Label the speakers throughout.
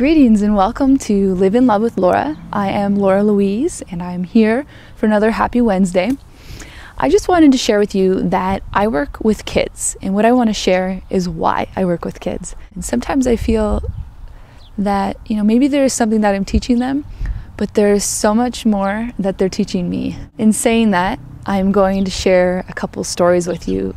Speaker 1: Greetings and welcome to Live in Love with Laura. I am Laura Louise and I'm here for another Happy Wednesday. I just wanted to share with you that I work with kids, and what I want to share is why I work with kids. And sometimes I feel that, maybe there is something that I'm teaching them, but there's so much more that they're teaching me. In saying that, I'm going to share a couple stories with you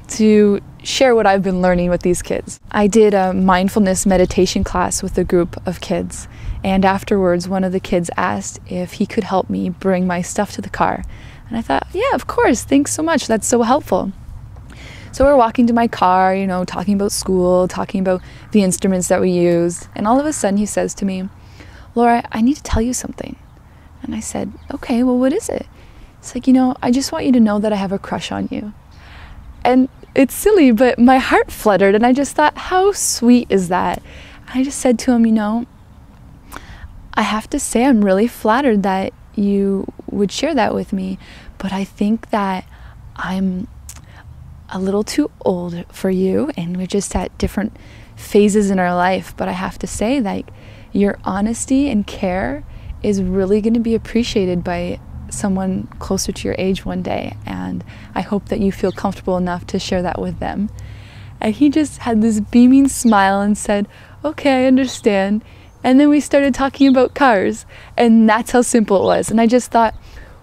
Speaker 1: to share what I've been learning with these kids. I did a mindfulness meditation class with a group of kids, and afterwards one of the kids asked if he could help me bring my stuff to the car. And I thought, yeah, of course, thanks so much, that's so helpful. So we're walking to my car, talking about school, talking about the instruments that we use, and all of a sudden he says to me, "Laura, I need to tell you something." And I said, "Okay, well, what is it?" It's like, I just want you to know that I have a crush on you. And it's silly, but my heart fluttered, and I just thought, how sweet is that? I just said to him, I have to say I'm really flattered that you would share that with me, but I think that I'm a little too old for you, and we're just at different phases in our life. But I have to say, like, your honesty and care is really going to be appreciated by someone closer to your age one day, and I hope that you feel comfortable enough to share that with them. And he just had this beaming smile and said, "Okay, I understand." And then we started talking about cars, and that's how simple it was. And I just thought,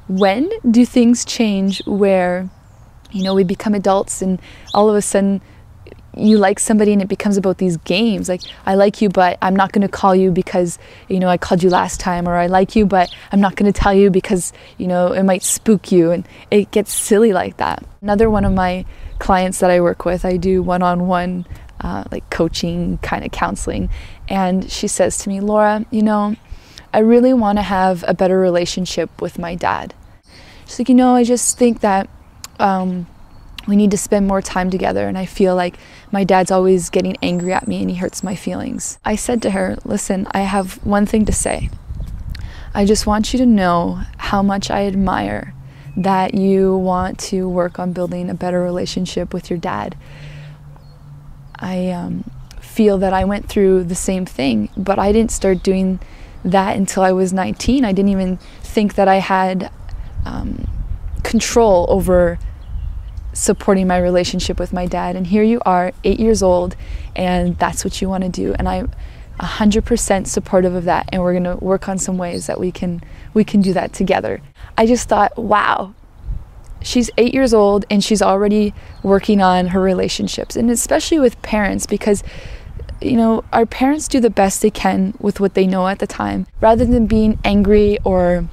Speaker 1: when do things change where we become adults and all of a sudden you like somebody and it becomes about these games, like, I like you but I'm not going to call you because I called you last time, or I like you but I'm not going to tell you because it might spook you, and it gets silly like that. Another one of my clients that I work with, I do one-on-one like coaching kind of counseling, and she says to me, "Laura, I really want to have a better relationship with my dad." She's like, "I just think that we need to spend more time together, and I feel like my dad's always getting angry at me and he hurts my feelings." I said to her, "Listen, I have one thing to say. I just want you to know how much I admire that you want to work on building a better relationship with your dad. I feel that I went through the same thing, but I didn't start doing that until I was 19. I didn't even think that I had control over supporting my relationship with my dad, and here you are, 8 years old, and that's what you want to do, and I'm 100% supportive of that, and we're going to work on some ways that we can do that together." I just thought, wow, she's 8 years old and she's already working on her relationships, and especially with parents, because our parents do the best they can with what they know at the time. Rather than being angry or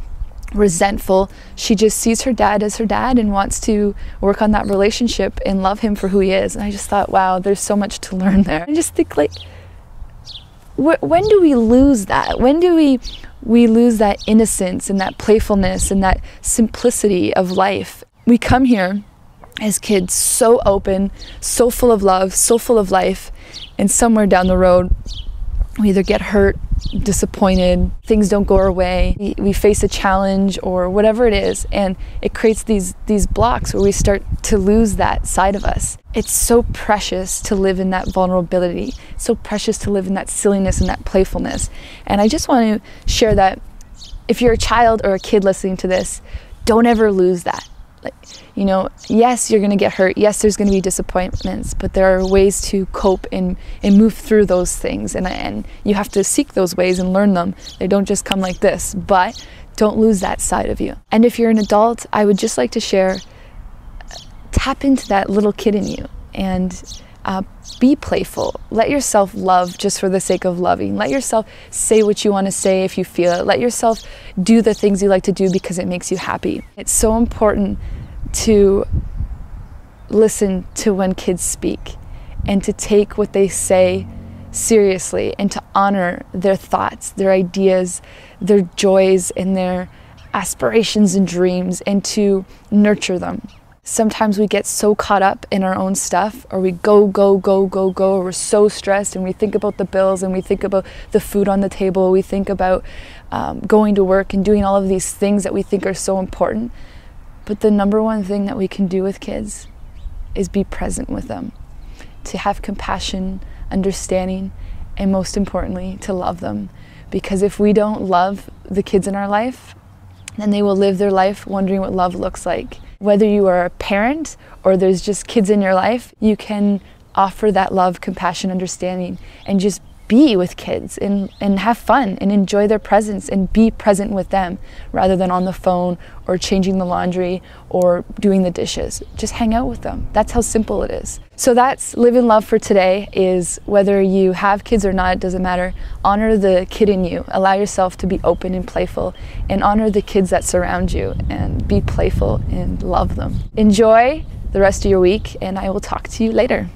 Speaker 1: resentful, she just sees her dad as her dad and wants to work on that relationship and love him for who he is. And I just thought, wow, there's so much to learn there. I just think, like, when do we lose that? When do we lose that innocence and that playfulness and that simplicity of life? We come here as kids so open, so full of love, so full of life, and somewhere down the road we either get hurt, disappointed, things don't go our way, we face a challenge or whatever it is, and it creates these blocks where we start to lose that side of us. It's so precious to live in that vulnerability, so precious to live in that silliness and that playfulness. And I just want to share that if you're a child or a kid listening to this, don't ever lose that. Like, yes, you're going to get hurt. Yes, there's going to be disappointments, but there are ways to cope and move through those things. And you have to seek those ways and learn them. They don't just come like this, but don't lose that side of you. And if you're an adult, I would just like to share, tap into that little kid in you and be playful. Let yourself love just for the sake of loving. Let yourself say what you want to say if you feel it. Let yourself do the things you like to do because it makes you happy. It's so important to listen to when kids speak and to take what they say seriously and to honor their thoughts, their ideas, their joys, and their aspirations and dreams, and to nurture them. Sometimes we get so caught up in our own stuff, or we go, or we're so stressed, and we think about the bills, and we think about the food on the table, we think about going to work and doing all of these things that we think are so important. But the number one thing that we can do with kids is be present with them, to have compassion, understanding, and most importantly, to love them. Because if we don't love the kids in our life, then they will live their life wondering what love looks like. Whether you are a parent or there's just kids in your life, you can offer that love, compassion, understanding, and just be with kids and have fun and enjoy their presence and be present with them rather than on the phone or changing the laundry or doing the dishes. Just hang out with them. That's how simple it is. So that's Live in Love for today, is whether you have kids or not, it doesn't matter. Honor the kid in you. Allow yourself to be open and playful, and honor the kids that surround you, and be playful and love them. Enjoy the rest of your week, and I will talk to you later.